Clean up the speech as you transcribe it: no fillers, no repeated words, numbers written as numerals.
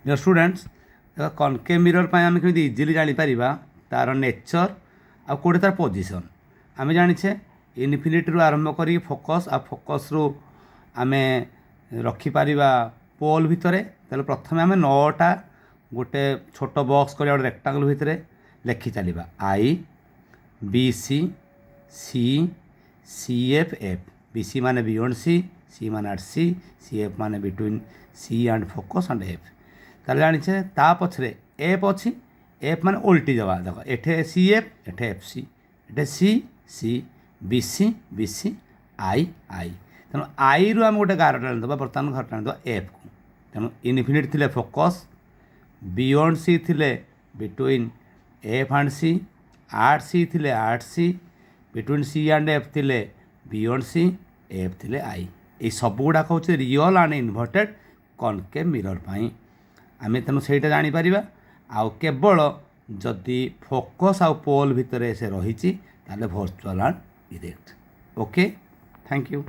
Dear students देख concave mirror आम कमी इजिली जापर तार नेचर आ कौटे तार पोजिशन आम जाचे इनफिनिटी रू आरंभ कर फोकस आ फोकस रु आम रखिपर पोल भितर तेल प्रथम आम 9टा गोटे छोट बॉक्स कर गोटे रेक्टांगल भितर लिखि चलवा आई B C C C F F B C मान बियॉन्ड सी मान एट सी एफ मान between C and focus and F ताले जानिछे ता पछरे एफ अच्छी एफ मान उल्टी जावा देख एठे सी एफ एठे एफ सी एठे सी बी सी आई तेणु आई रु आम गोटे गार टाणीदा बर्तमान घर टाणीदा एफ को तेणु इनफिनिट थिले फोकस बियॉन्ड सी थिले बिटवीन एफ एंड सी आठ सी थिले आठ C between C and F थिले बियॉन्ड सी एफ थिले आई ये सब गुड़ाक हूँ real and inverted concave mirror पाई आम तेणु से जापर आउ केवल जदि फोकस आउ पोल भितर से रही virtual and direct okay thank you.